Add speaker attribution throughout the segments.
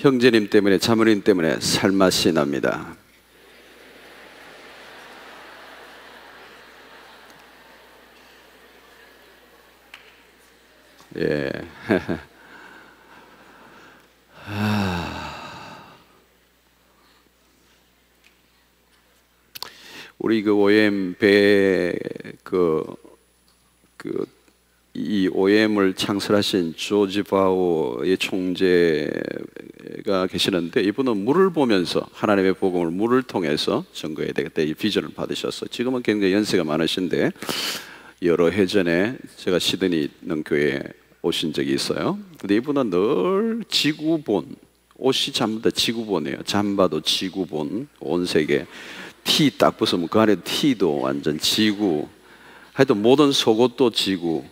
Speaker 1: 형제님 때문에, 자매님 때문에 살맛이 납니다. 예. 우리 그 OM 배 이 OM을 창설하신 조지 바오의 총재가 계시는데, 이분은 물을 보면서 하나님의 복음을 물을 통해서 전거해야 되겠다 이 비전을 받으셨어. 지금은 굉장히 연세가 많으신데 여러 해 전에 제가 시드니 있는 교회에 오신 적이 있어요. 근데 이분은 늘 지구본, 옷이 전부 다 지구본이에요. 잠바도 지구본, 온 세계 티 딱 벗으면 그 안에 티도 완전 지구, 하여튼 모든 속옷도 지구,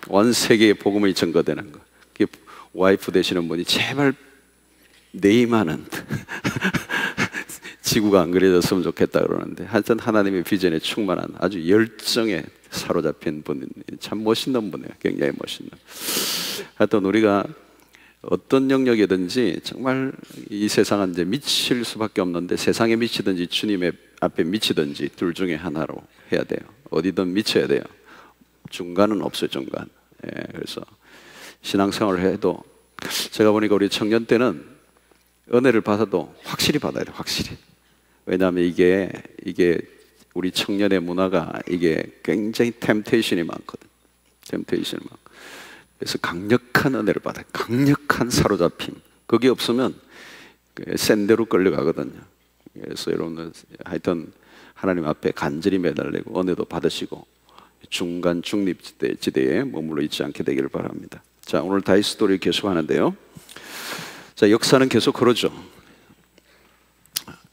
Speaker 1: 온 세계에 복음이 전거되는 거. 와이프 되시는 분이 제발 네이마는 지구가 안 그려졌으면 좋겠다 그러는데, 하여튼 하나님의 비전에 충만한 아주 열정에 사로잡힌 분이 참 멋있는 분이에요. 굉장히 멋있는. 하여튼 우리가 어떤 영역이든지 정말 이 세상은 이제 미칠 수밖에 없는데, 세상에 미치든지 주님의 앞에 미치든지 둘 중에 하나로 해야 돼요. 어디든 미쳐야 돼요. 중간은 없어요. 중간. 예, 그래서 신앙생활을 해도 제가 보니까 우리 청년 때는 은혜를 받아도 확실히 받아야 돼요. 확실히. 왜냐하면 이게 우리 청년의 문화가 이게 굉장히 템테이션이 많거든. 템테이션이 많고. 그래서 강력한 은혜를 받아요. 강력한 사로잡힘. 그게 없으면 센 대로 끌려가거든요. 그래서 여러분들 하여튼 하나님 앞에 간절히 매달리고 은혜도 받으시고 중간 중립지대에 머물러 있지 않게 되기를 바랍니다. 자, 오늘 다윗 스토리 계속하는데요. 자, 역사는 계속 흐르죠.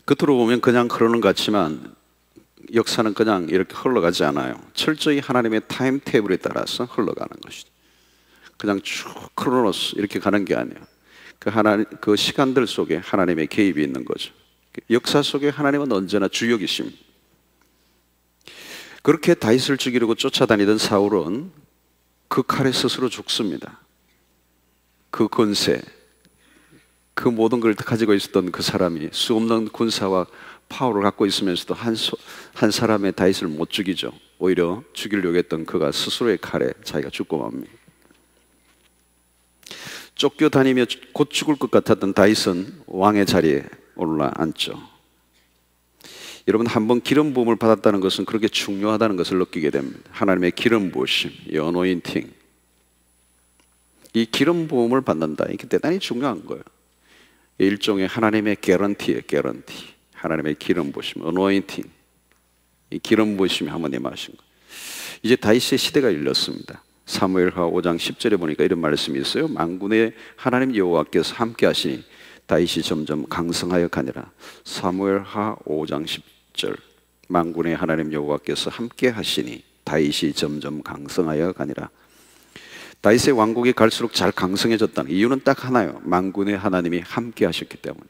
Speaker 1: 겉으로 보면 그냥 흐르는 것 같지만 역사는 그냥 이렇게 흘러가지 않아요. 철저히 하나님의 타임 테이블에 따라서 흘러가는 것이죠. 그냥 쭉 크로노스 이렇게 가는 게 아니에요. 그 시간들 속에 하나님의 개입이 있는 거죠. 역사 속에 하나님은 언제나 주역이십니다. 그렇게 다윗을 죽이려고 쫓아다니던 사울은 그 칼에 스스로 죽습니다. 그 권세, 그 모든 걸 가지고 있었던 그 사람이 수없는 군사와 파워를 갖고 있으면서도 한 사람의 다윗을 못 죽이죠. 오히려 죽이려고 했던 그가 스스로의 칼에 자기가 죽고 맙니다. 쫓겨다니며 곧 죽을 것 같았던 다윗은 왕의 자리에 올라앉죠. 여러분, 한번 기름 부음을 받았다는 것은 그렇게 중요하다는 것을 느끼게 됩니다. 하나님의 기름 부으심, 이 어노인팅, 이 기름 부음을 받는다, 이게 대단히 중요한 거예요. 일종의 하나님의 개런티예요. 개런티. 하나님의 기름 부으심, 어노인팅, 이 기름 부으심이 하나님 하신 거예요. 이제 다윗의 시대가 열렸습니다. 사무엘하 5장 10절에 보니까 이런 말씀이 있어요. 만군의 하나님 여호와께서 함께 하시니 다윗이 점점 강성하여 가니라. 사무엘하 5장 10절, 만군의 하나님 여호와께서 함께 하시니 다윗이 점점 강성하여 가니라. 다윗의 왕국이 갈수록 잘 강성해졌다는 이유는 딱 하나예요. 만군의 하나님이 함께 하셨기 때문에.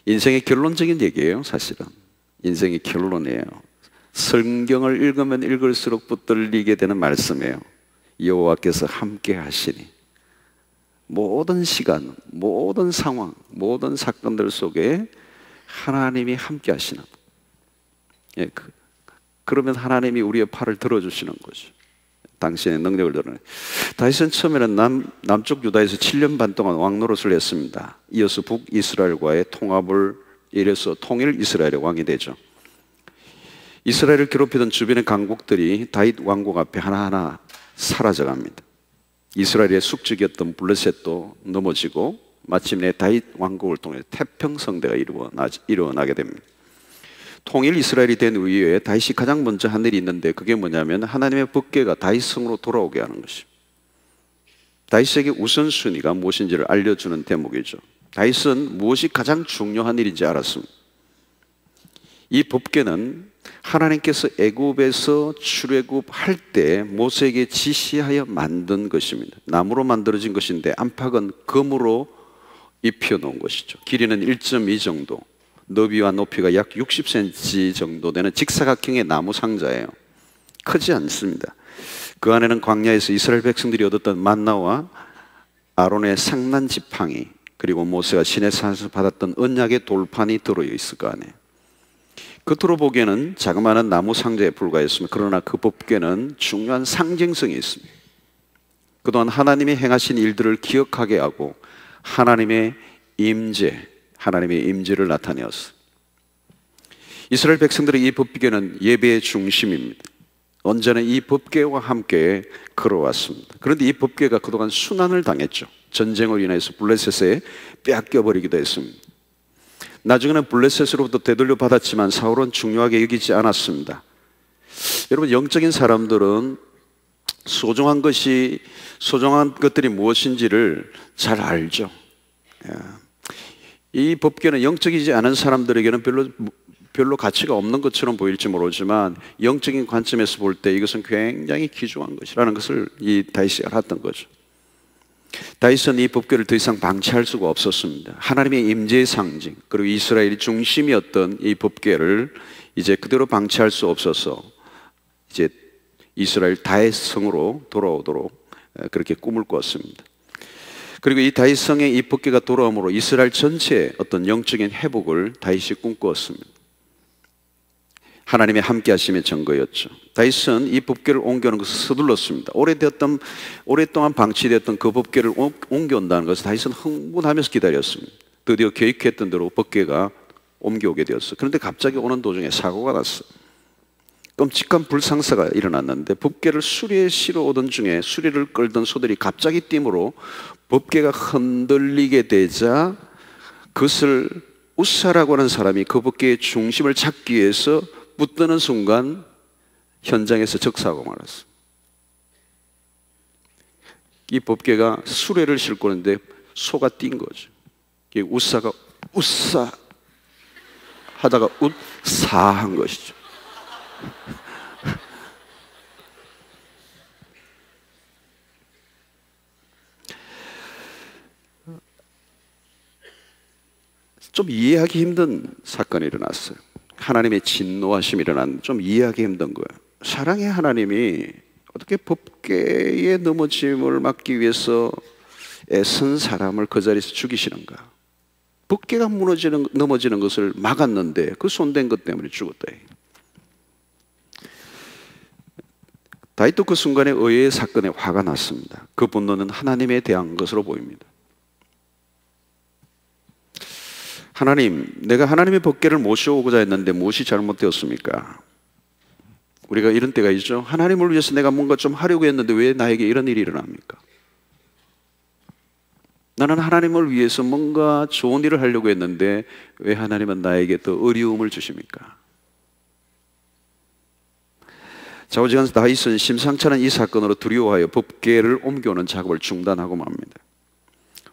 Speaker 1: 인생의 결론적인 얘기예요. 사실은 인생의 결론이에요. 성경을 읽으면 읽을수록 붙들리게 되는 말씀이에요. 여호와께서 함께 하시니. 모든 시간, 모든 상황, 모든 사건들 속에 하나님이 함께 하시는. 예, 그러면 하나님이 우리의 팔을 들어주시는 거죠. 당신의 능력을 드러내. 다윗은 처음에는 남쪽 유다에서 7년 반 동안 왕노릇을 했습니다. 이어서 북이스라엘과의 통합을 이래서 통일 이스라엘의 왕이 되죠. 이스라엘을 괴롭히던 주변의 강국들이 다윗 왕국 앞에 하나하나 사라져갑니다. 이스라엘의 숙적이었던 블레셋도 넘어지고 마침내 다윗 왕국을 통해 태평성대가 일어나게 됩니다. 통일 이스라엘이 된 이후에 다윗이 가장 먼저 한 일이 있는데, 그게 뭐냐면 하나님의 법궤가 다윗 성으로 돌아오게 하는 것입니다. 다윗에게 우선순위가 무엇인지를 알려주는 대목이죠. 다윗은 무엇이 가장 중요한 일인지 알았습니다. 이 법궤는 하나님께서 애굽에서 출애굽할 때 모세에게 지시하여 만든 것입니다. 나무로 만들어진 것인데 안팎은 금으로 입혀놓은 것이죠. 길이는 1.2 정도, 너비와 높이가 약 60cm 정도 되는 직사각형의 나무 상자예요. 크지 않습니다. 그 안에는 광야에서 이스라엘 백성들이 얻었던 만나와 아론의 상난 지팡이, 그리고 모세가 시내 산에서 받았던 언약의 돌판이 들어있을 거 아니에요. 겉으로 보기에는 자그마한 나무 상자에 불과했습니다. 그러나 그 법궤는 중요한 상징성이 있습니다. 그동안 하나님이 행하신 일들을 기억하게 하고 하나님의 임재를 나타내었어요. 이스라엘 백성들의 이 법궤는 예배의 중심입니다. 언제나 이 법궤와 함께 걸어왔습니다. 그런데 이 법궤가 그동안 순환을 당했죠. 전쟁으로 인해서 블레셋에 빼앗겨버리기도 했습니다. 나중에는 블레셋으로부터 되돌려 받았지만 사울은 중요하게 여기지 않았습니다. 여러분, 영적인 사람들은 소중한 것들이 무엇인지를 잘 알죠. 이 법궤는 영적이지 않은 사람들에게는 별로 가치가 없는 것처럼 보일지 모르지만 영적인 관점에서 볼 때 이것은 굉장히 귀중한 것이라는 것을 이 다윗이 알았던 거죠. 다윗은 이 법궤를 더 이상 방치할 수가 없었습니다. 하나님의 임재의 상징, 그리고 이스라엘이 중심이었던 이 법궤를 이제 그대로 방치할 수 없어서 이제 이스라엘 다윗성으로 돌아오도록 그렇게 꿈을 꿨습니다. 그리고 이 다윗성의 이 법궤가 돌아옴으로 이스라엘 전체의 어떤 영적인 회복을 다윗이 꿈꾸었습니다. 하나님의 함께 하심의 증거였죠. 다윗은 이 법궤를 옮겨오는 것을 서둘렀습니다. 오랫동안 방치되었던 그 법궤를 옮겨온다는 것을 다윗은 흥분하면서 기다렸습니다. 드디어 계획했던 대로 법궤가 옮겨오게 되었어요. 그런데 갑자기 오는 도중에 사고가 났어요. 끔찍한 불상사가 일어났는데 법궤를 수리에 실어 오던 중에 수리를 끌던 소들이 갑자기 띠므로 법궤가 흔들리게 되자 그것을 우사라고 하는 사람이 그 법궤의 중심을 잡기 위해서 붙드는 순간 현장에서 적사하고 말았어요. 이 법궤가 수레를 싣고 있는데 소가 뛴 거죠. 우사가 우사 하다가 웃사한 것이죠. 좀 이해하기 힘든 사건이 일어났어요. 하나님의 진노하심이 일어났는데 좀 이해하기 힘든 거예요. 사랑의 하나님이 어떻게 법궤의 넘어짐을 막기 위해서 애쓴 사람을 그 자리에서 죽이시는가? 법궤가 넘어지는 것을 막았는데 그 손댄 것 때문에 죽었다. 다윗도 그 순간에 의외의 사건에 화가 났습니다. 그 분노는 하나님에 대한 것으로 보입니다. 하나님, 내가 하나님의 법궤를 모셔오고자 했는데 무엇이 잘못되었습니까? 우리가 이런 때가 있죠. 하나님을 위해서 내가 뭔가 좀 하려고 했는데 왜 나에게 이런 일이 일어납니까? 나는 하나님을 위해서 뭔가 좋은 일을 하려고 했는데 왜 하나님은 나에게 더 어려움을 주십니까? 좌우지간 다윗은 심상치 않은 이 사건으로 두려워하여 법궤를 옮겨오는 작업을 중단하고 맙니다.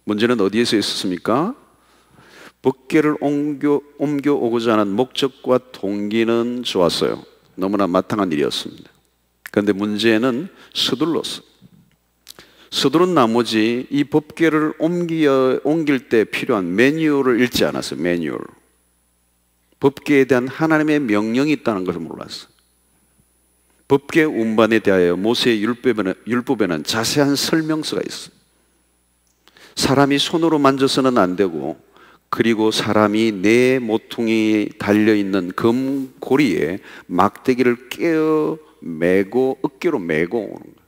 Speaker 1: 문제는 어디에서 있었습니까? 법궤를 옮겨오고자 하는 목적과 동기는 좋았어요. 너무나 마땅한 일이었습니다. 그런데 문제는 서둘렀어요. 서두른 나머지 이 법궤를 옮길 때 필요한 매뉴얼을 읽지 않았어요. 매뉴얼. 법궤에 대한 하나님의 명령이 있다는 것을 몰랐어요. 법궤 운반에 대하여 모세의 율법에는 자세한 설명서가 있어요. 사람이 손으로 만져서는 안 되고, 그리고 사람이 내 모퉁이 달려있는 금고리에 막대기를 깨어 메고 어깨로 메고 오는 거예요.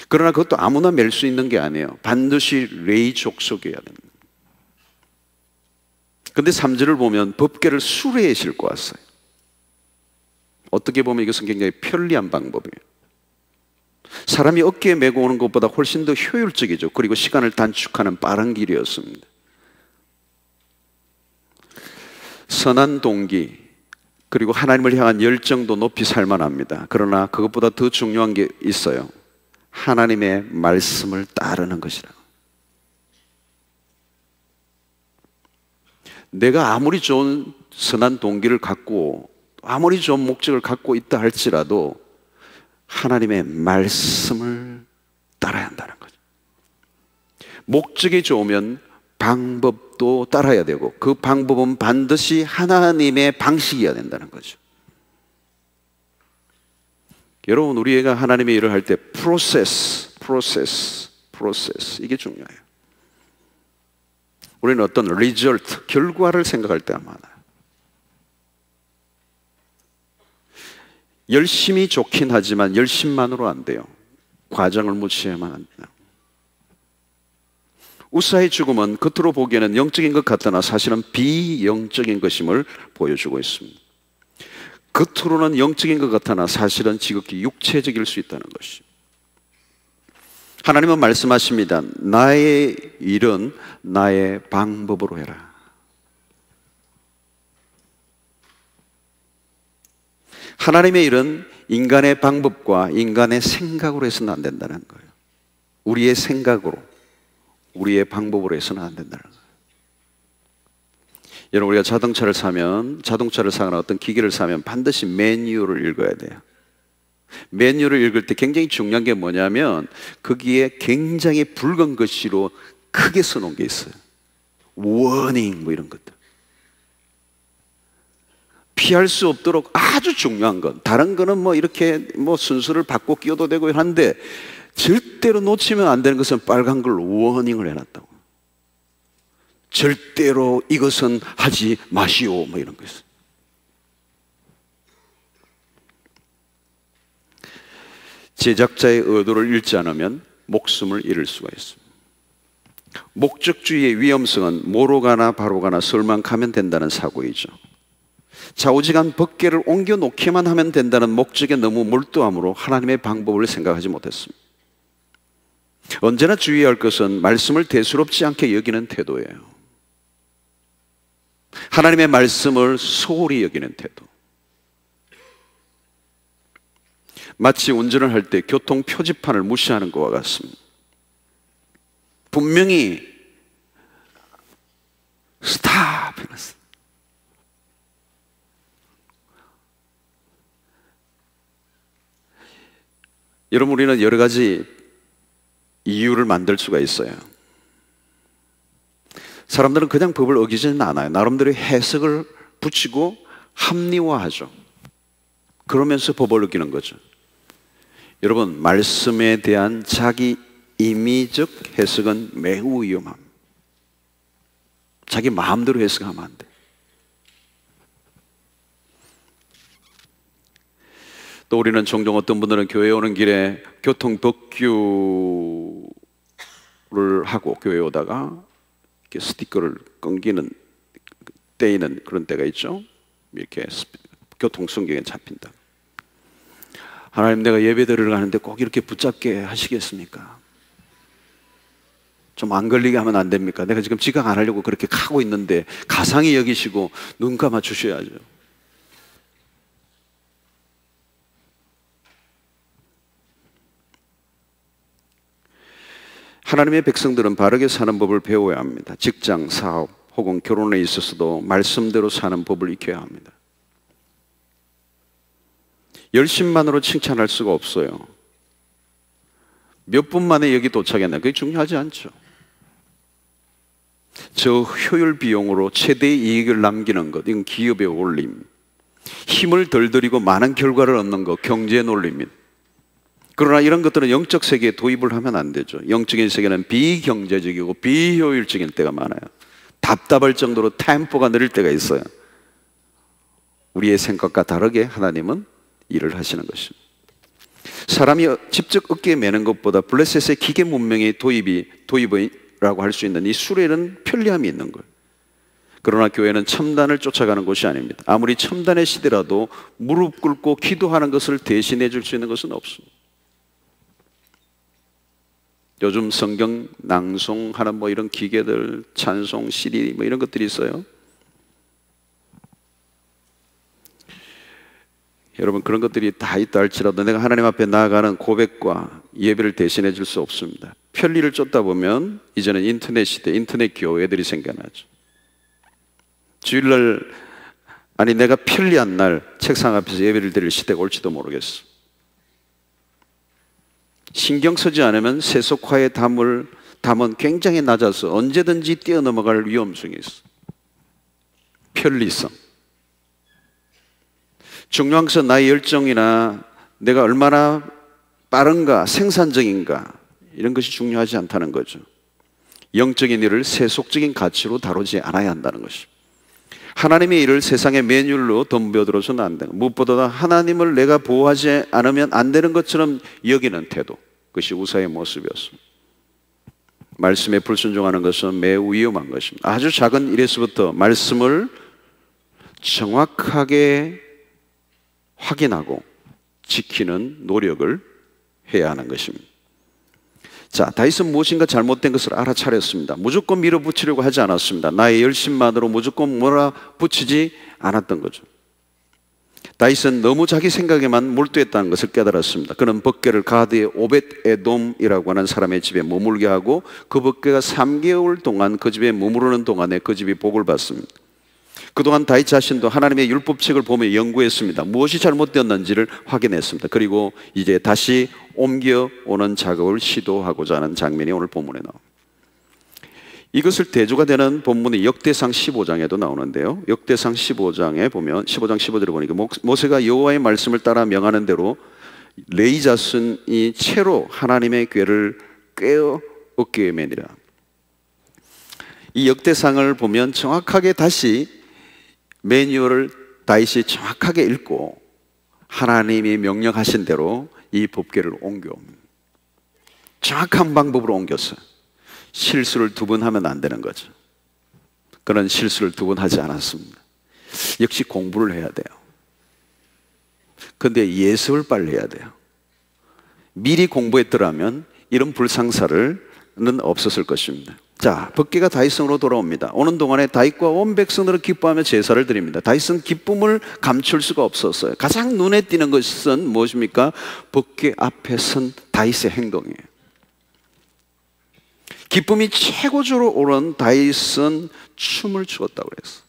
Speaker 1: 그러나 그것도 아무나 멜 수 있는 게 아니에요. 반드시 레위 족속이어야 됩니다. 그런데 3절을 보면 법궤를 수레에 싣고 왔어요. 어떻게 보면 이것은 굉장히 편리한 방법이에요. 사람이 어깨에 메고 오는 것보다 훨씬 더 효율적이죠. 그리고 시간을 단축하는 빠른 길이었습니다. 선한 동기, 그리고 하나님을 향한 열정도 높이 살만합니다. 그러나 그것보다 더 중요한 게 있어요. 하나님의 말씀을 따르는 것이라. 내가 아무리 좋은 선한 동기를 갖고 아무리 좋은 목적을 갖고 있다 할지라도 하나님의 말씀을 따라야 한다는 거죠. 목적이 좋으면 방법도 따라야 되고 그 방법은 반드시 하나님의 방식이어야 된다는 거죠. 여러분, 우리가 하나님의 일을 할 때 프로세스 프로세스, 이게 중요해요. 우리는 어떤 리절트, 결과를 생각할 때가 많아요. 열심히 좋긴 하지만 열심만으로 안 돼요. 과정을 무시해야만 한다. 우사의 죽음은 겉으로 보기에는 영적인 것 같으나 사실은 비영적인 것임을 보여주고 있습니다. 겉으로는 영적인 것 같으나 사실은 지극히 육체적일 수 있다는 것입니다. 하나님은 말씀하십니다. 나의 일은 나의 방법으로 해라. 하나님의 일은 인간의 방법과 인간의 생각으로 해서는 안 된다는 거예요. 우리의 생각으로, 우리의 방법으로 해서는 안 된다는 거예요. 여러분, 우리가 자동차를 사거나 어떤 기계를 사면 반드시 매뉴얼을 읽어야 돼요. 매뉴얼을 읽을 때 굉장히 중요한 게 뭐냐면 거기에 굉장히 붉은 글씨로 크게 써놓은 게 있어요. 워닝 뭐 이런 것들. 피할 수 없도록 아주 중요한 건, 다른 거는 뭐 이렇게 뭐 순서를 바꿔 끼워도 되고 하는데 절대로 놓치면 안 되는 것은 빨간 걸 워닝을 해놨다고. 절대로 이것은 하지 마시오 뭐 이런 거 있어요. 제작자의 의도를 잃지 않으면 목숨을 잃을 수가 있습니다. 목적주의의 위험성은 뭐로 가나 바로 가나 설만 가면 된다는 사고이죠. 좌우지간 법궤를 옮겨 놓기만 하면 된다는 목적에 너무 몰두함으로 하나님의 방법을 생각하지 못했습니다. 언제나 주의해야 할 것은 말씀을 대수롭지 않게 여기는 태도예요. 하나님의 말씀을 소홀히 여기는 태도. 마치 운전을 할 때 교통 표지판을 무시하는 것과 같습니다. 분명히 스탑 해놨어요. 여러분, 우리는 여러 가지 이유를 만들 수가 있어요. 사람들은 그냥 법을 어기지는 않아요. 나름대로 해석을 붙이고 합리화하죠. 그러면서 법을 어기는 거죠. 여러분, 말씀에 대한 자기 임의적 해석은 매우 위험합니다. 자기 마음대로 해석하면 안 돼. 또 우리는 종종 어떤 분들은 교회에 오는 길에 교통 법규를 하고 교회에 오다가 이렇게 스티커를 끊기는, 떼이는 그런 때가 있죠. 이렇게 교통순경에 잡힌다. 하나님, 내가 예배드리러 가는데 꼭 이렇게 붙잡게 하시겠습니까? 좀 안 걸리게 하면 안 됩니까? 내가 지금 지각 안 하려고 그렇게 하고 있는데 가상히 여기시고 눈 감아 주셔야죠. 하나님의 백성들은 바르게 사는 법을 배워야 합니다. 직장, 사업 혹은 결혼에 있어서도 말씀대로 사는 법을 익혀야 합니다. 열심만으로 칭찬할 수가 없어요. 몇 분 만에 여기 도착했나, 그게 중요하지 않죠. 저 효율 비용으로 최대의 이익을 남기는 것, 이건 기업의 원리입니다. 힘을 덜 들이고 많은 결과를 얻는 것, 경제의 논리입니다. 그러나 이런 것들은 영적 세계에 도입을 하면 안 되죠. 영적인 세계는 비경제적이고 비효율적인 때가 많아요. 답답할 정도로 템포가 느릴 때가 있어요. 우리의 생각과 다르게 하나님은 일을 하시는 것입니다. 사람이 직접 어깨에 매는 것보다 블레셋의 기계 문명의 도입이라고 할 수 있는 이 수레는 편리함이 있는 거예요. 그러나 교회는 첨단을 쫓아가는 곳이 아닙니다. 아무리 첨단의 시대라도 무릎 꿇고 기도하는 것을 대신해 줄 수 있는 것은 없습니다. 요즘 성경 낭송하는 뭐 이런 기계들, 찬송, CD 뭐 이런 것들이 있어요. 여러분, 그런 것들이 다 있다 할지라도 내가 하나님 앞에 나아가는 고백과 예배를 대신해 줄 수 없습니다. 편리를 쫓다 보면 이제는 인터넷 시대, 인터넷 교회들이 생겨나죠. 주일날, 아니 내가 편리한 날 책상 앞에서 예배를 드릴 시대가 올지도 모르겠어. 신경 쓰지 않으면 세속화의 담은 굉장히 낮아서 언제든지 뛰어넘어갈 위험성이 있어. 편리성. 중요한 것은 나의 열정이나 내가 얼마나 빠른가, 생산적인가, 이런 것이 중요하지 않다는 거죠. 영적인 일을 세속적인 가치로 다루지 않아야 한다는 것입니다. 하나님의 일을 세상의 매뉴얼로 덤벼들어서는 안 되고, 무엇보다 하나님을 내가 보호하지 않으면 안 되는 것처럼 여기는 태도, 그것이 우사의 모습이었습니다. 말씀에 불순종하는 것은 매우 위험한 것입니다. 아주 작은 일에서부터 말씀을 정확하게 확인하고 지키는 노력을 해야 하는 것입니다. 자, 다윗은 무엇인가 잘못된 것을 알아차렸습니다. 무조건 밀어붙이려고 하지 않았습니다. 나의 열심만으로 무조건 몰아붙이지 않았던 거죠. 다윗은 너무 자기 생각에만 몰두했다는 것을 깨달았습니다. 그는 법궤를 가드의 오벳에돔이라고 하는 사람의 집에 머물게 하고 그 법궤가 3개월 동안 그 집에 머무르는 동안에 그 집이 복을 받습니다. 그동안 다윗 자신도 하나님의 율법책을 보며 연구했습니다. 무엇이 잘못되었는지를 확인했습니다. 그리고 이제 다시 옮겨오는 작업을 시도하고자 하는 장면이 오늘 본문에 나옵니다. 이것을 대조가 되는 본문이 역대상 15장에도 나오는데요. 역대상 15장에 보면 15장 15절에 보니까 모세가 여호와의 말씀을 따라 명하는 대로 레위 자손이 채로 하나님의 궤를 꿰어 어깨에 매니라. 이 역대상을 보면 정확하게 다시 매뉴얼을 다윗이 정확하게 읽고 하나님이 명령하신 대로 이 법궤를 옮겨옵니다. 정확한 방법으로 옮겼어요. 실수를 두 번 하면 안 되는 거죠. 그런 실수를 두 번 하지 않았습니다. 역시 공부를 해야 돼요. 그런데 예습을 빨리 해야 돼요. 미리 공부했더라면 이런 불상사는 없었을 것입니다. 자, 법궤가 다윗성으로 돌아옵니다. 오는 동안에 다윗과 온 백성들은 기뻐하며 제사를 드립니다. 다윗은 기쁨을 감출 수가 없었어요. 가장 눈에 띄는 것은 무엇입니까? 법궤 앞에 선 다윗의 행동이에요. 기쁨이 최고조로 오른 다윗은 춤을 추었다고 그랬어요.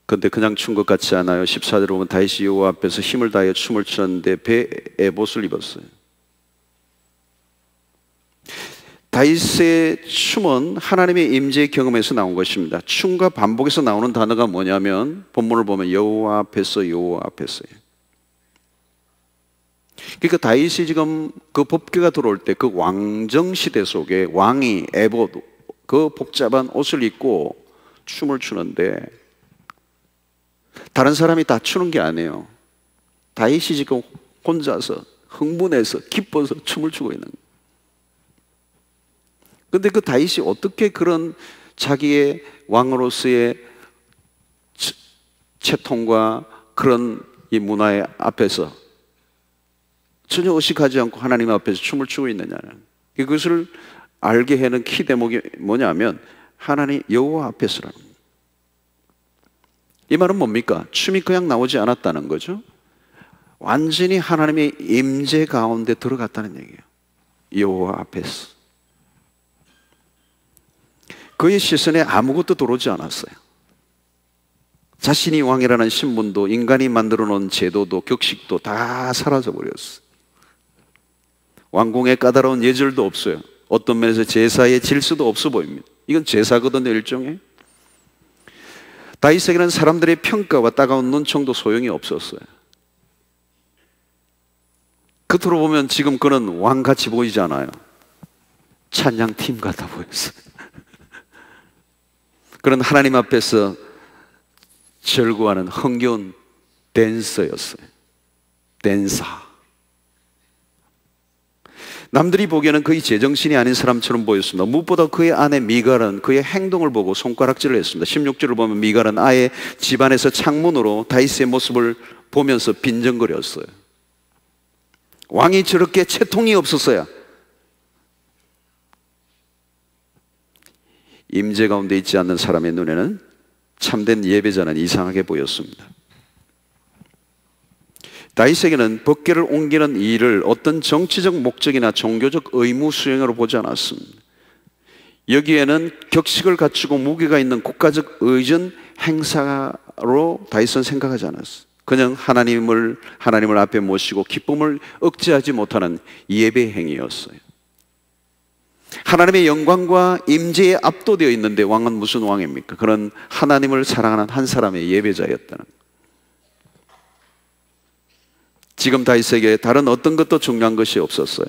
Speaker 1: 그런데 그냥 춘 것 같지 않아요. 14절에 보면 다윗이 여호와 앞에서 힘을 다하여 춤을 추었는데 배에 에봇을 입었어요. 다윗의 춤은 하나님의 임재의 경험에서 나온 것입니다. 춤과 반복에서 나오는 단어가 뭐냐면 본문을 보면 여호와 앞에서 여호와 앞에서예요. 그러니까 다윗이 지금 그 법궤가 들어올 때 그 왕정 시대 속에 왕이 에봇, 그 복잡한 옷을 입고 춤을 추는데 다른 사람이 다 추는 게 아니에요. 다윗이 지금 혼자서 흥분해서 기뻐서 춤을 추고 있는 거예요. 그런데 그 다윗이 어떻게 그런 자기의 왕으로서의 채통과 그런 이 문화의 앞에서 전혀 의식하지 않고 하나님 앞에서 춤을 추고 있느냐는, 그것을 알게 하는 키 대목이 뭐냐면 하나님 여호와 앞에서라는 거예요. 이 말은 뭡니까? 춤이 그냥 나오지 않았다는 거죠. 완전히 하나님의 임재 가운데 들어갔다는 얘기예요. 여호와 앞에서. 그의 시선에 아무것도 들어오지 않았어요. 자신이 왕이라는 신분도, 인간이 만들어 놓은 제도도, 격식도 다 사라져 버렸어요. 왕궁의 까다로운 예절도 없어요. 어떤 면에서 제사의 질서도 없어 보입니다. 이건 제사거든요, 일종의. 다윗에게는 사람들의 평가와 따가운 눈총도 소용이 없었어요. 겉으로 보면 지금 그는 왕같이 보이지 않아요. 찬양팀 같아 보였어요. 그런 하나님 앞에서 절구하는 흥겨운 댄서였어요. 댄사. 남들이 보기에는 거의 제정신이 아닌 사람처럼 보였습니다. 무엇보다 그의 아내 미갈은 그의 행동을 보고 손가락질을 했습니다. 16절을 보면 미갈은 아예 집안에서 창문으로 다윗의 모습을 보면서 빈정거렸어요. 왕이 저렇게 채통이 없었어야 임재 가운데 있지 않는 사람의 눈에는 참된 예배자는 이상하게 보였습니다. 다윗에게는 법궤를 옮기는 일을 어떤 정치적 목적이나 종교적 의무 수행으로 보지 않았습니다. 여기에는 격식을 갖추고 무게가 있는 국가적 의전 행사로 다윗은 생각하지 않았어요. 그냥 하나님을 앞에 모시고 기쁨을 억제하지 못하는 예배 행위였어요. 하나님의 영광과 임재에 압도되어 있는데 왕은 무슨 왕입니까? 그런 하나님을 사랑하는 한 사람의 예배자였다는 거예요. 지금 다윗에게 다른 어떤 것도 중요한 것이 없었어요.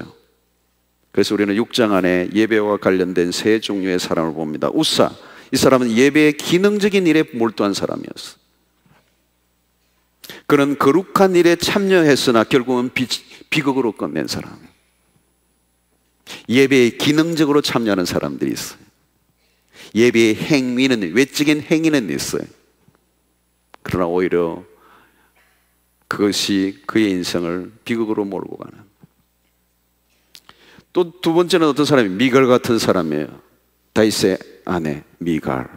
Speaker 1: 그래서 우리는 6장 안에 예배와 관련된 세 종류의 사람을 봅니다. 우사, 이 사람은 예배의 기능적인 일에 몰두한 사람이었어. 그는 거룩한 일에 참여했으나 결국은 비극으로 끝낸 사람. 예배에 기능적으로 참여하는 사람들이 있어요. 예배의 행위는, 외적인 행위는 있어요. 그러나 오히려 그것이 그의 인생을 비극으로 몰고 가는. 또 두 번째는 어떤 사람이 미갈 같은 사람이에요. 다윗의 아내 미갈.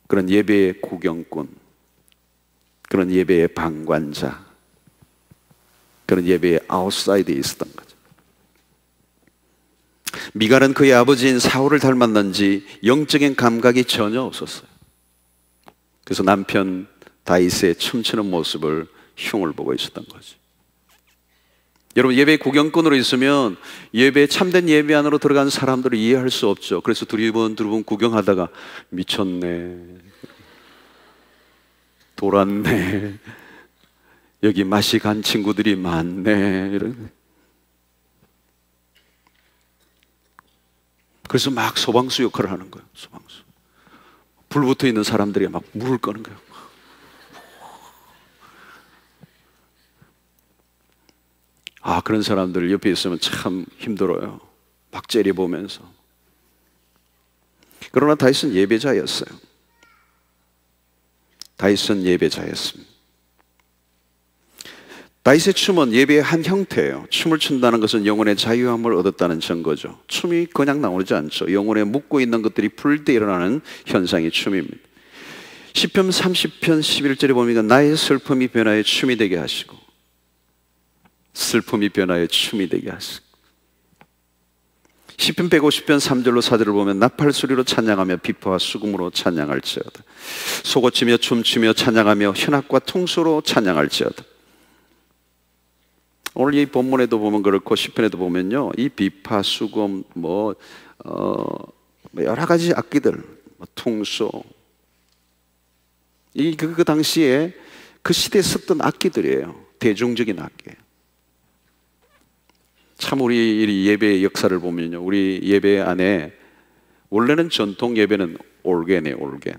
Speaker 1: 그런 예배의 구경꾼, 그런 예배의 방관자, 그런 예배의 아웃사이드에 있었던 거죠. 미갈은 그의 아버지인 사울을 닮았는지 영적인 감각이 전혀 없었어요. 그래서 남편 다윗의 춤추는 모습을 흉을 보고 있었던 거죠. 여러분, 예배 구경꾼으로 있으면 예배, 참된 예배 안으로 들어간 사람들을 이해할 수 없죠. 그래서 두리번 구경하다가 미쳤네, 돌았네, 여기 맛이 간 친구들이 많네, 이런. 그래서 막 소방수 역할을 하는 거예요. 소방수. 불 붙어 있는 사람들이 막 물을 끄는 거예요. 그런 사람들 옆에 있으면 참 힘들어요. 막 째려보면서. 그러나 다윗은 예배자였어요. 다윗은 예배자였습니다. 다윗의 춤은 예배의 한 형태예요. 춤을 춘다는 것은 영혼의 자유함을 얻었다는 증거죠. 춤이 그냥 나오지 않죠. 영혼에 묻고 있는 것들이 풀 때 일어나는 현상이 춤입니다. 시편 30편 11절에 보면 나의 슬픔이 변화의 춤이 되게 하시고, 슬픔이 변화의 춤이 되게 하시고. 시편 150편 3절로 4절을 보면 나팔소리로 찬양하며 비파와 수금으로 찬양할지어다. 소고치며 춤추며 찬양하며 현악과 통소로 찬양할지어다. 오늘 이 본문에도 보면 그렇고 시편에도 보면요, 이 비파, 수금, 여러 가지 악기들, 통소, 그 당시에 그 시대에 썼던 악기들이에요. 대중적인 악기예요. 참 우리 예배의 역사를 보면요, 우리 예배 안에 원래는 전통 예배는 올겐이에요. 올겐.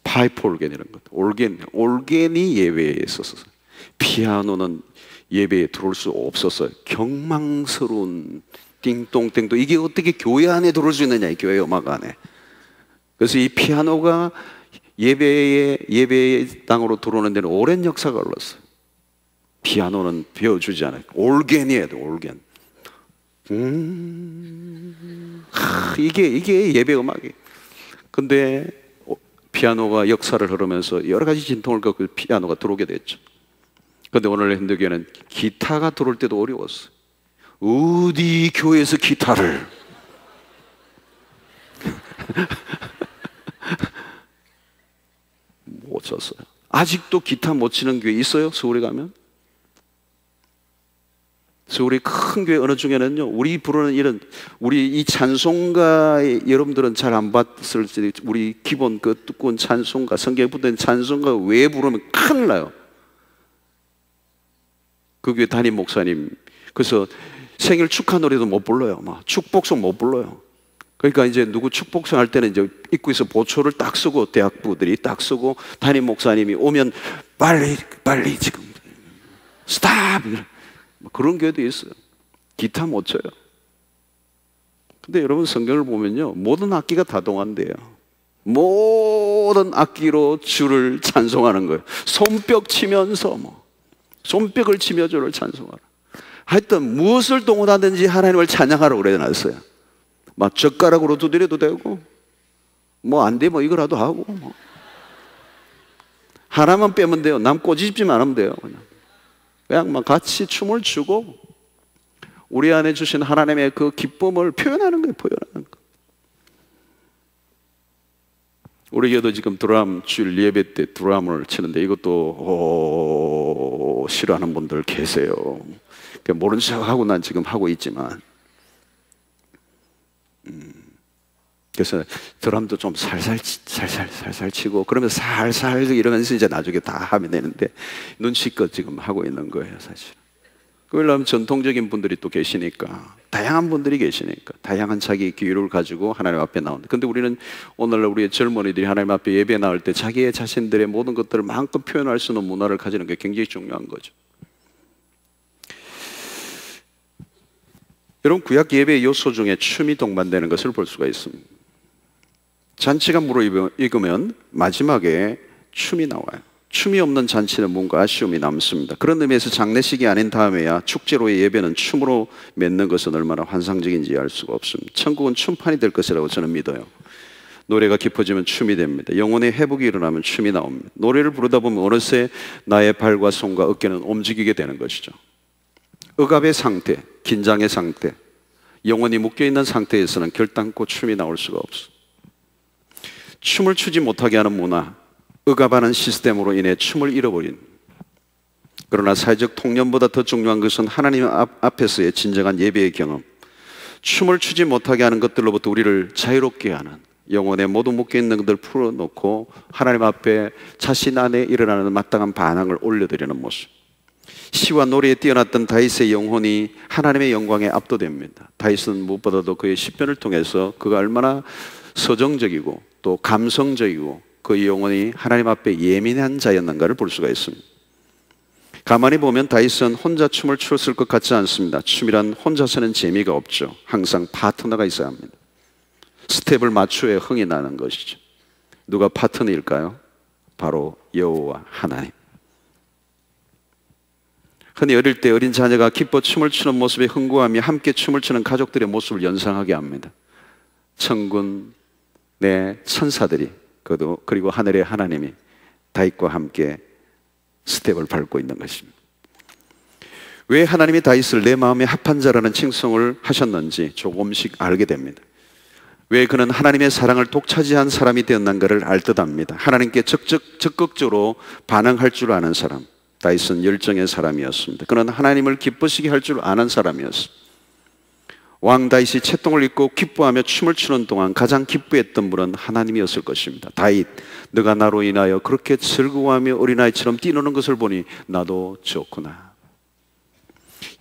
Speaker 1: 파이프 올겐 이런 것. 올겐이 예배에 있었어요. 피아노는 예배에 들어올 수 없었어요. 경망스러운 띵동댕도, 이게 어떻게 교회 안에 들어올 수 있느냐, 이 교회 음악 안에. 그래서 이 피아노가 예배의 땅으로 들어오는 데는 오랜 역사가 흘렀어요. 피아노는 배워주지 않아요. 올겐이에요, 올겐. 이게 예배 음악이에요. 근데 피아노가 역사를 흐르면서 여러 가지 진통을 겪고 피아노가 들어오게 됐죠. 근데 오늘 현대교회는 기타가 들어올 때도 어려웠어요. 어디 교회에서 기타를 못 쳤어요. 아직도 기타 못 치는 교회 있어요? 서울에 가면? 서울의 큰 교회 어느 중에는요, 우리 부르는 이런, 우리 이 찬송가, 여러분들은 잘 안 봤을 때, 우리 기본 그 두꺼운 찬송가, 성경에 붙은 찬송가 왜 부르면 큰일 나요. 그 교회 담임 목사님, 그래서 생일 축하 노래도 못 불러요. 막 축복송 못 불러요. 그러니까 이제 누구 축복송 할 때는 이제 입구에서 보초를 딱 쓰고, 대학부들이 딱 쓰고, 담임 목사님이 오면 빨리 지금 스탑, 그런 교회도 있어요. 기타 못 쳐요. 근데 여러분, 성경을 보면요, 모든 악기가 다 동한대요. 모든 악기로 주를 찬송하는 거예요. 손뼉 치면서 손뼉을 치며 주를 찬송하라. 하여튼 무엇을 동원하든지 하나님을 찬양하라고 그래놨어요. 막 젓가락으로 두드려도 되고, 안 돼, 이거라도 하고, 하나만 빼면 돼요. 남 꼬집지만 하면 돼요. 그냥 같이 춤을 추고 우리 안에 주신 하나님의 그 기쁨을 표현하는 거예요. 표현하는 거. 우리 교회도 지금 드럼, 주일 예배 때 드럼을 치는데 이것도 싫어하는 분들 계세요. 모른 척하고 난 지금 하고 있지만, 그래서 드럼도 좀 살살 치고, 그러면 살살 이러면서 이제 나중에 다 하면 되는데 눈치껏 지금 하고 있는 거예요, 사실. 왜냐하면 전통적인 분들이 또 계시니까, 다양한 분들이 계시니까, 다양한 자기 기율을 가지고 하나님 앞에 나온다. 근데 우리는 오늘날 우리의 젊은이들이 하나님 앞에 예배 나올 때 자기의 자신들의 모든 것들을 마음껏 표현할 수 있는 문화를 가지는 게 굉장히 중요한 거죠. 여러분, 구약 예배의 요소 중에 춤이 동반되는 것을 볼 수가 있습니다. 잔치가 무르익으면 마지막에 춤이 나와요. 춤이 없는 잔치는 뭔가 아쉬움이 남습니다. 그런 의미에서 장례식이 아닌 다음에야 축제로의 예배는 춤으로 맺는 것은 얼마나 환상적인지 알 수가 없습니다. 천국은 춤판이 될 것이라고 저는 믿어요. 노래가 깊어지면 춤이 됩니다. 영혼의 회복이 일어나면 춤이 나옵니다. 노래를 부르다 보면 어느새 나의 발과 손과 어깨는 움직이게 되는 것이죠. 억압의 상태, 긴장의 상태, 영혼이 묶여있는 상태에서는 결단코 춤이 나올 수가 없어. 춤을 추지 못하게 하는 문화, 억압하는 시스템으로 인해 춤을 잃어버린, 그러나 사회적 통념보다 더 중요한 것은 하나님 앞에서의 진정한 예배의 경험, 춤을 추지 못하게 하는 것들로부터 우리를 자유롭게 하는, 영혼에 모두 묶여있는 것들을 풀어놓고 하나님 앞에 자신 안에 일어나는 마땅한 반항을 올려드리는 모습. 시와 노래에 뛰어났던 다윗의 영혼이 하나님의 영광에 압도됩니다. 다윗은 무엇보다도 그의 시편을 통해서 그가 얼마나 서정적이고 또 감성적이고 그의 영혼이 하나님 앞에 예민한 자였는가를 볼 수가 있습니다. 가만히 보면 다윗은 혼자 춤을 추었을 것 같지 않습니다. 춤이란 혼자서는 재미가 없죠. 항상 파트너가 있어야 합니다. 스텝을 맞춰야 흥이 나는 것이죠. 누가 파트너일까요? 바로 여호와 하나님. 흔히 어릴 때 어린 자녀가 기뻐 춤을 추는 모습에 흥분하며 함께 춤을 추는 가족들의 모습을 연상하게 합니다. 천군 내 천사들이 그리고 하늘의 하나님이 다윗과 함께 스텝을 밟고 있는 것입니다. 왜 하나님이 다윗을 내 마음에 합한 자라는 칭송을 하셨는지 조금씩 알게 됩니다. 왜 그는 하나님의 사랑을 독차지한 사람이 되었는가를 알 듯합니다. 하나님께 적극적으로 반응할 줄 아는 사람, 다윗은 열정의 사람이었습니다. 그는 하나님을 기쁘시게 할 줄 아는 사람이었습니다. 왕 다윗이 채통을 입고 기뻐하며 춤을 추는 동안 가장 기뻐했던 분은 하나님이었을 것입니다. 다윗, 너가 나로 인하여 그렇게 즐거워하며 어린아이처럼 뛰노는 것을 보니 나도 좋구나.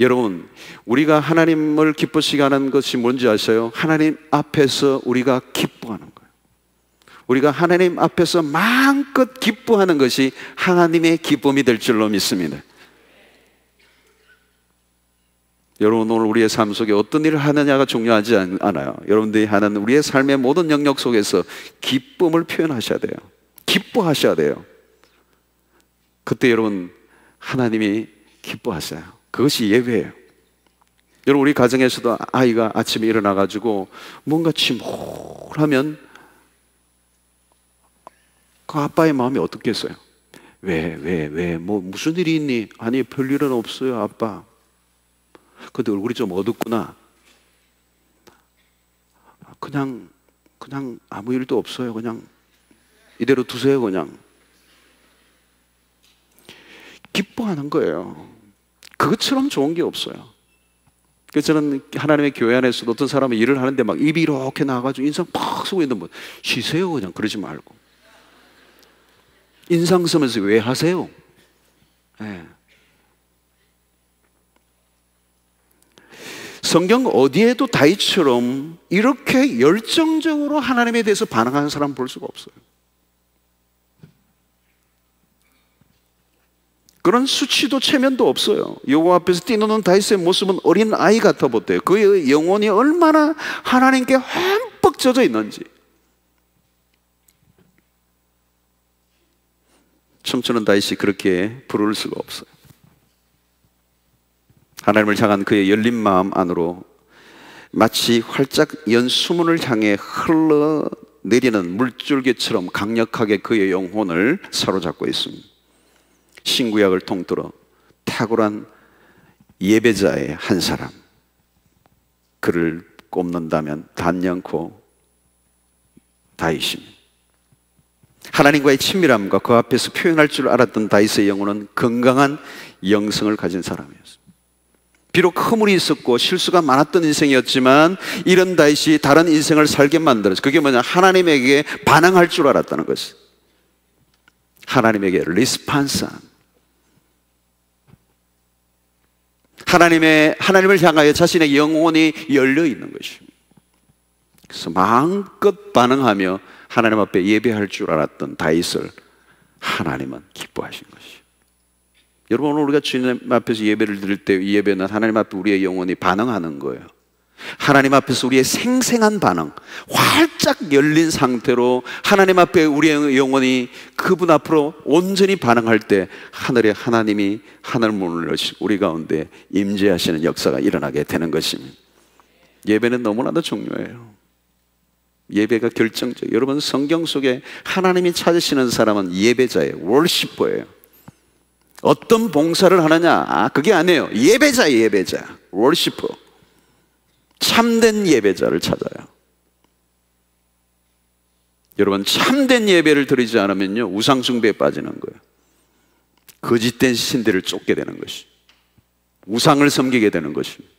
Speaker 1: 여러분, 우리가 하나님을 기쁘시게 하는 것이 뭔지 아세요? 하나님 앞에서 우리가 기뻐하는 거예요. 우리가 하나님 앞에서 마음껏 기뻐하는 것이 하나님의 기쁨이 될 줄로 믿습니다. 여러분, 오늘 우리의 삶 속에 어떤 일을 하느냐가 중요하지 않아요. 여러분들이 하는 우리의 삶의 모든 영역 속에서 기쁨을 표현하셔야 돼요. 기뻐하셔야 돼요. 그때 여러분, 하나님이 기뻐하셔요. 그것이 예배예요. 여러분, 우리 가정에서도 아이가 아침에 일어나가지고 뭔가 침울하면 그 아빠의 마음이 어떻겠어요? 뭐 무슨 일이 있니? 아니, 별일은 없어요, 아빠. 근데 얼굴이 좀 어둡구나. 그냥 아무 일도 없어요. 그냥 이대로 두세요. 그냥 기뻐하는 거예요. 그것처럼 좋은 게 없어요. 그래서 저는 하나님의 교회 안에서도 어떤 사람은 일을 하는데 막 입이 이렇게 나와가지고 인상 팍 쓰고 있는 분, 쉬세요. 그냥 그러지 말고. 인상 쓰면서 왜 하세요? 네. 성경 어디에도 다윗처럼 이렇게 열정적으로 하나님에 대해서 반응하는 사람 볼 수가 없어요. 그런 수치도 체면도 없어요. 여호와 앞에서 뛰노는 다윗의 모습은 어린 아이 같아 보여요. 그의 영혼이 얼마나 하나님께 흠뻑 젖어 있는지. 춤추는 다윗이 그렇게 부를 수가 없어요. 하나님을 향한 그의 열린 마음 안으로 마치 활짝 연 수문을 향해 흘러내리는 물줄기처럼 강력하게 그의 영혼을 사로잡고 있습니다. 신구약을 통틀어 탁월한 예배자의 한 사람, 그를 꼽는다면 단연코 다윗입니다. 하나님과의 친밀함과 그 앞에서 표현할 줄 알았던 다윗의 영혼은 건강한 영성을 가진 사람이었습니다. 비록 허물이 있었고 실수가 많았던 인생이었지만 이런 다윗이 다른 인생을 살게 만들었어요. 그게 뭐냐? 하나님에게 반응할 줄 알았다는 것이. 하나님에게 리스판스한, 하나님을 향하여 자신의 영혼이 열려 있는 것입니다. 그래서 마음껏 반응하며 하나님 앞에 예배할 줄 알았던 다윗을 하나님은 기뻐하신 것이죠. 여러분, 오늘 우리가 주님 앞에서 예배를 드릴 때 이 예배는 하나님 앞에 우리의 영혼이 반응하는 거예요. 하나님 앞에서 우리의 생생한 반응, 활짝 열린 상태로 하나님 앞에 우리의 영혼이 그분 앞으로 온전히 반응할 때 하늘에 하나님이 하늘 문을 여시고 우리 가운데 임재하시는 역사가 일어나게 되는 것입니다. 예배는 너무나도 중요해요. 예배가 결정적. 여러분, 성경 속에 하나님이 찾으시는 사람은 예배자예요. 월시퍼예요. 어떤 봉사를 하느냐, 그게 아니에요. 예배자예요. 예배자, 월시퍼. 참된 예배자를 찾아요. 여러분, 참된 예배를 드리지 않으면요, 우상숭배에 빠지는 거예요. 거짓된 신들을 쫓게 되는 것이, 우상을 섬기게 되는 것입니다.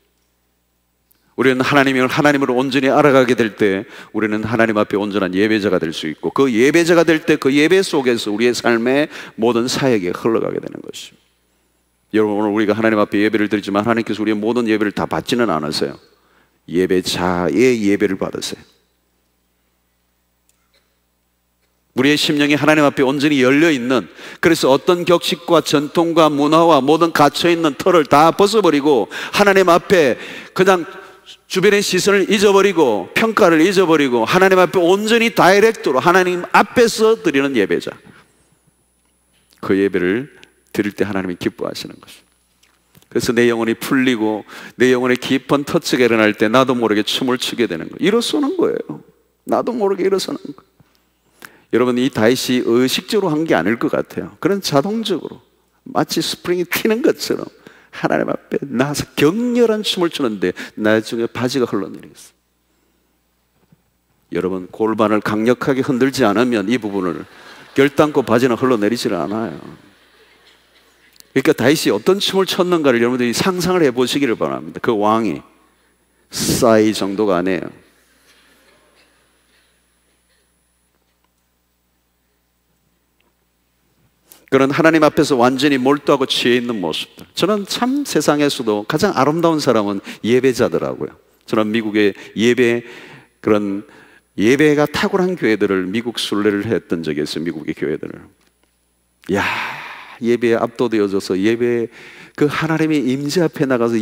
Speaker 1: 우리는 하나님을 온전히 알아가게 될 때 우리는 하나님 앞에 온전한 예배자가 될 수 있고, 그 예배자가 될 때 그 예배 속에서 우리의 삶의 모든 사역이 흘러가게 되는 것입니다. 여러분, 오늘 우리가 하나님 앞에 예배를 드리지만 하나님께서 우리의 모든 예배를 다 받지는 않으세요. 예배자의 예배를 받으세요. 우리의 심령이 하나님 앞에 온전히 열려있는, 그래서 어떤 격식과 전통과 문화와 모든 갇혀있는 틀을 다 벗어버리고 하나님 앞에 그냥 주변의 시선을 잊어버리고 평가를 잊어버리고 하나님 앞에 온전히 다이렉트로 하나님 앞에서 드리는 예배자, 그 예배를 드릴 때 하나님이 기뻐하시는 것입니다. 그래서 내 영혼이 풀리고 내 영혼에 깊은 터치가 일어날 때 나도 모르게 춤을 추게 되는 거예요. 일어서는 거예요. 나도 모르게 일어서는 거예요. 여러분, 이 다윗이 의식적으로 한 게 아닐 것 같아요. 그런 자동적으로 마치 스프링이 튀는 것처럼 하나님 앞에 나와서 격렬한 춤을 추는데 나중에 바지가 흘러내리겠어요. 여러분, 골반을 강력하게 흔들지 않으면 이 부분을 결단코 바지는 흘러내리질 않아요. 그러니까 다윗이 어떤 춤을 췄는가를 여러분들이 상상을 해보시기를 바랍니다. 그 왕이 싸이 정도가 아니에요. 그런 하나님 앞에서 완전히 몰두하고 취해 있는 모습들, 저는 참 세상에서도 가장 아름다운 사람은 예배자더라고요. 저는 미국의 그런 예배가 탁월한 교회들을 미국 순례를 했던 적이 있어요. 미국의 교회들을. 예배에 압도되어져서 그 하나님의 임재 앞에 나가서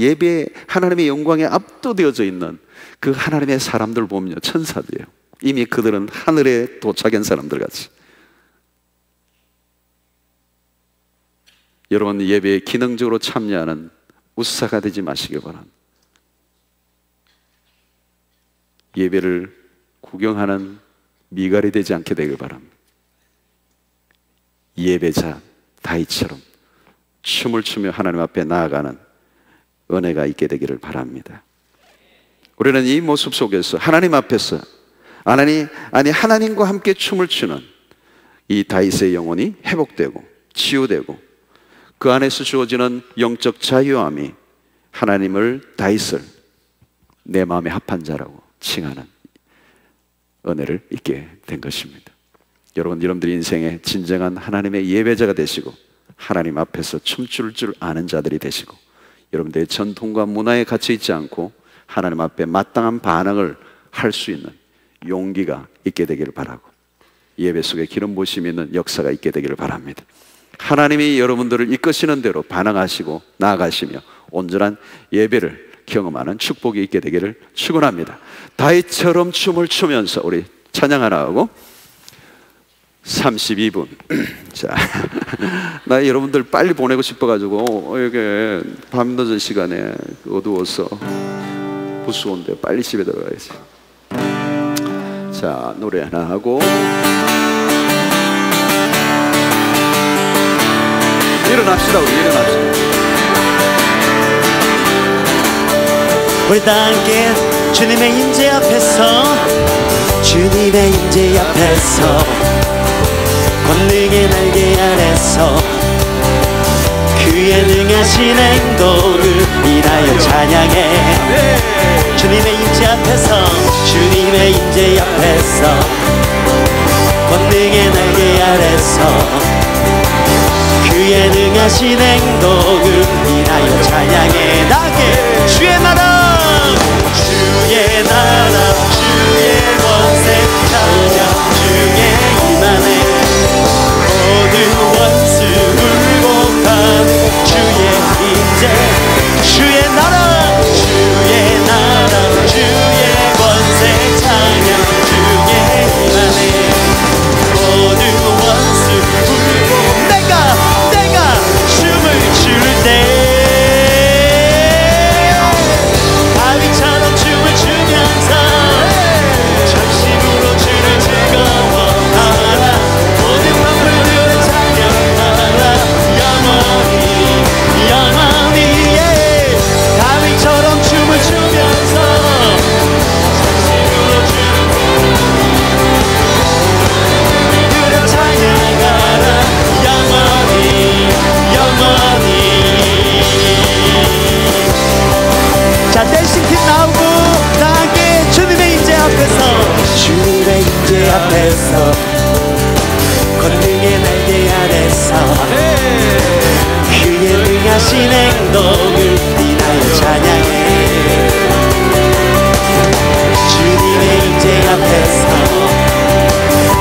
Speaker 1: 하나님의 영광에 압도되어져 있는 그 하나님의 사람들 보면요, 천사들이에요. 이미 그들은 하늘에 도착한 사람들 같이. 여러분, 예배에 기능적으로 참여하는 우사가 되지 마시기 바랍니다. 예배를 구경하는 미갈이 되지 않게 되길 바랍니다. 예배자 다윗처럼 춤을 추며 하나님 앞에 나아가는 은혜가 있게 되기를 바랍니다. 우리는 이 모습 속에서 하나님 앞에서 하나님과 함께 춤을 추는 이 다윗의 영혼이 회복되고 치유되고 그 안에서 주어지는 영적 자유함이 다윗을 내 마음에 합한 자라고 칭하는 은혜를 있게 된 것입니다. 여러분들이 인생의 진정한 하나님의 예배자가 되시고 하나님 앞에서 춤출 줄 아는 자들이 되시고 여러분들의 전통과 문화에 갇혀 있지 않고 하나님 앞에 마땅한 반응을 할 수 있는 용기가 있게 되기를 바라고, 예배 속에 기름 부으심이 있는 역사가 있게 되기를 바랍니다. 하나님이 여러분들을 이끄시는 대로 반응하시고 나아가시며 온전한 예배를 경험하는 축복이 있게 되기를 축원합니다. 다윗처럼 춤을 추면서 우리 찬양 하나 하고 32분 자, 나 여러분들 빨리 보내고 싶어가지고 이게 밤늦은 시간에 어두워서 부수온데 빨리 집에 들어가야지. 자, 노래 하나 하고 일어납시다. 우리 일어납시다.
Speaker 2: 우리 다 함께 주님의 임재 앞에서 권능의 날개 아래서 그의 능하신 행동을 인하여 찬양해. 주님의 임재 앞에서 권능의 날개 아래서 그의 주의 능하신 행동을 인하여 찬양해. 나게 주의 나라 주의 나라 주의 권세 찬양 주의 임하네. 모든 원수 굴복하는 주의 임재 주의 나라 주의 나라 주의 권세 찬양 주의 임하네. 모든 원수 굴복 내가 춤을 출 때 다윗처럼 춤을 추면서 전심으로 주를 즐거워하라. 모든 만물들을 찬양하라. 영원히 영원히 다윗처럼 춤을 추면서 전심으로 주를 찬양하라. 영원히 영원히. 자, 댄싱팀 나오고 다 함께 주님의 임재 앞에서 주님의 임재 앞에서 권능의 날개 아래서 그의 능하신 행동을 인하여 찬양해. 주님의 임재 앞에서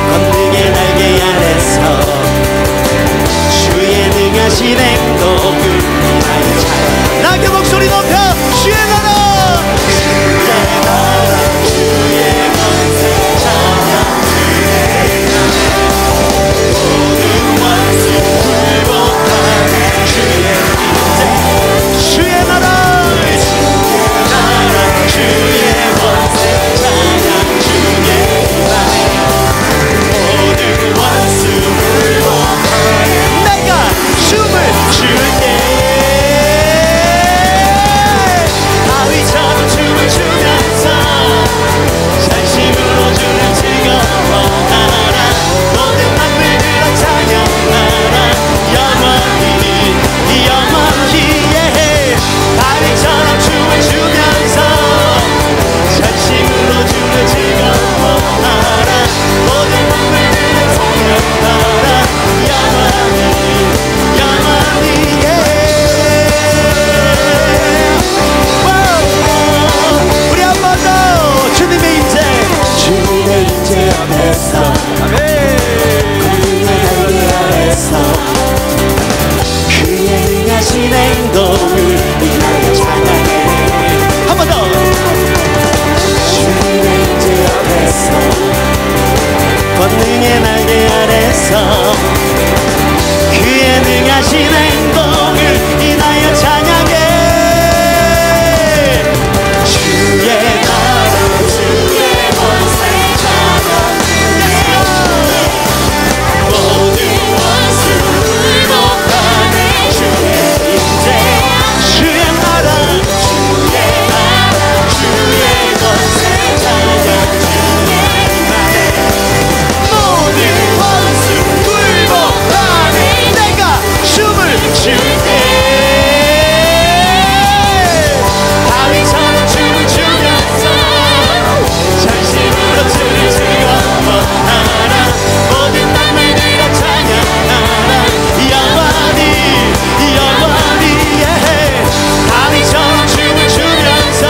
Speaker 2: 권능의 날개 아래서 주의 능하신 행동을 인하여 찬양해. 나게 목소리 높여 주의 나라 주의 나라 주의 권세 찬양 모든 원수 굴복하는 주의 임재 주의 나라 주의 권세 찬양 주의 임하네. 모든 원수 굴복하는 내가 춤을 출때 다윗처럼 춤을 추면서 전심으로 주를 즐거워하라. 모든 만물들아 찬양하라. 영원히 영원히 다윗처럼 춤을 추면서 전심으로 주를 즐거워하라. 모든 만물들아 찬양하라. 영원히 영원히 우리 한 번 더 주님의 임재 주님의 임재 앞에서 권능의 날개 아래서 그의 능하신 행동을 인하여 찬양해. 한 번 더 주님의 임재 앞에서 권능의 날개 아래서 그의 능하신 행동을 인하여 찬양해. 주의 나라 주의 권세 찬양 모든 원수 굴복하는 주의 임재 주의 나라 주의 권세 찬양 주의 임하네. 모든 원수 굴복하는 내가 춤을 출 때 다윗처럼 춤을 추면서 전심으로 주를 즐거워하라. 모든 만물들아 찬양하라. 영원히 영원히 다윗처럼 춤을 추면서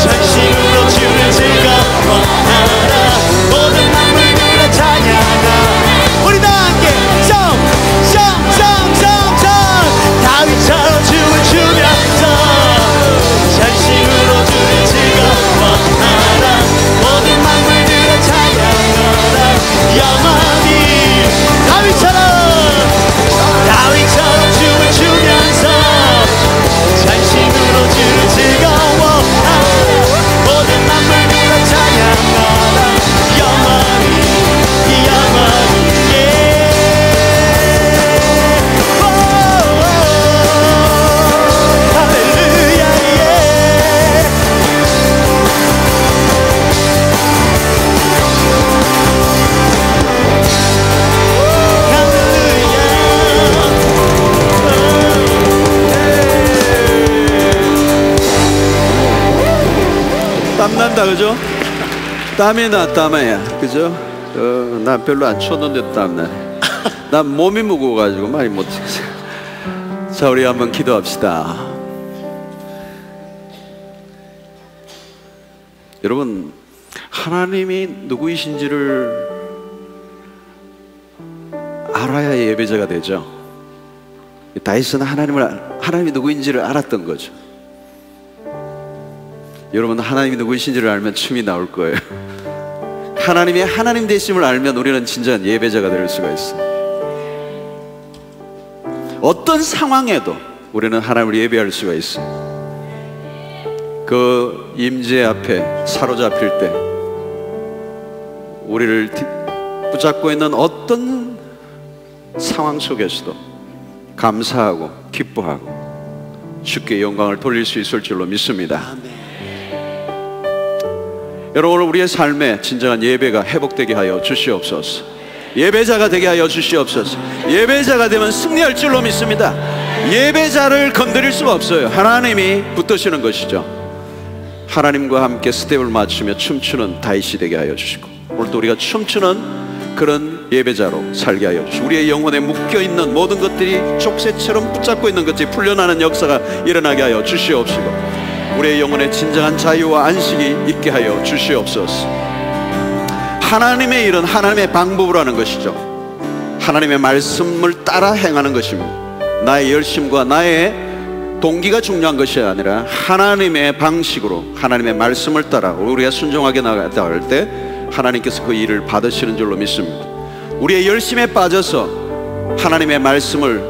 Speaker 2: 전심으로 주를 즐거워하라. 모든 만물들아 찬양하라. 우리 다 함께 다윗처럼 춤을 추면서 전심으로 주를 즐거워하라. 모든 만물들아 찬양하라. 영원히 다윗처럼 춤을 추면서 전심으로 주를 즐거워하라. 모든 만물들아 찬양하라. 영원히 영원히
Speaker 1: 땀난다 그죠? 땀이 나 땀이야 그죠? 나 별로 안 추웠는데 땀나네. 난 몸이 무거워가지고 말이 못하겠어요. 자, 우리 한번 기도합시다. 여러분, 하나님이 누구이신지를 알아야 예배자가 되죠. 다윗은 하나님이 누구인지를 알았던 거죠. 여러분, 하나님이 누구이신지를 알면 춤이 나올 거예요. 하나님이 하나님 되심을 알면 우리는 진정한 예배자가 될 수가 있어요. 어떤 상황에도 우리는 하나님을 예배할 수가 있어요. 그 임재 앞에 사로잡힐 때 우리를 붙잡고 있는 어떤 상황 속에서도 감사하고 기뻐하고 주께 영광을 돌릴 수 있을 줄로 믿습니다. 여러분, 오늘 우리의 삶에 진정한 예배가 회복되게 하여 주시옵소서. 예배자가 되게 하여 주시옵소서. 예배자가 되면 승리할 줄로 믿습니다. 예배자를 건드릴 수가 없어요. 하나님이 붙드시는 것이죠. 하나님과 함께 스텝을 맞추며 춤추는 다윗이 되게 하여 주시고, 오늘도 우리가 춤추는 그런 예배자로 살게 하여 주시고, 우리의 영혼에 묶여있는 모든 것들이 족쇄처럼 붙잡고 있는 것들이 풀려나는 역사가 일어나게 하여 주시옵시고, 우리의 영혼에 진정한 자유와 안식이 있게 하여 주시옵소서. 하나님의 일은 하나님의 방법으로 하는 것이죠. 하나님의 말씀을 따라 행하는 것입니다. 나의 열심과 나의 동기가 중요한 것이 아니라 하나님의 방식으로, 하나님의 말씀을 따라 우리가 순종하게 나갈 때 하나님께서 그 일을 받으시는 줄로 믿습니다. 우리의 열심에 빠져서 하나님의 말씀을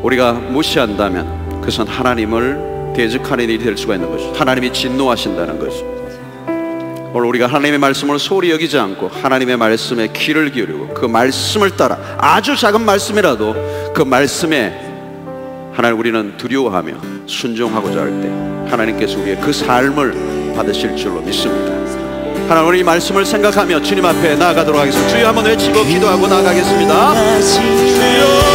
Speaker 1: 우리가 무시한다면 그것은 하나님을 대적하는 일이 될 수가 있는 것이죠. 하나님이 진노하신다는 것이죠. 오늘 우리가 하나님의 말씀을 소홀히 여기지 않고 하나님의 말씀에 귀를 기울이고 그 말씀을 따라, 아주 작은 말씀이라도 그 말씀에 하나님 우리는 두려워하며 순종하고자 할 때 하나님께서 우리의 그 삶을 받으실 줄로 믿습니다. 하나님, 우리 말씀을 생각하며 주님 앞에 나아가도록 하겠습니다. 주여 한번 외치고 기도하고 나아가겠습니다. 주여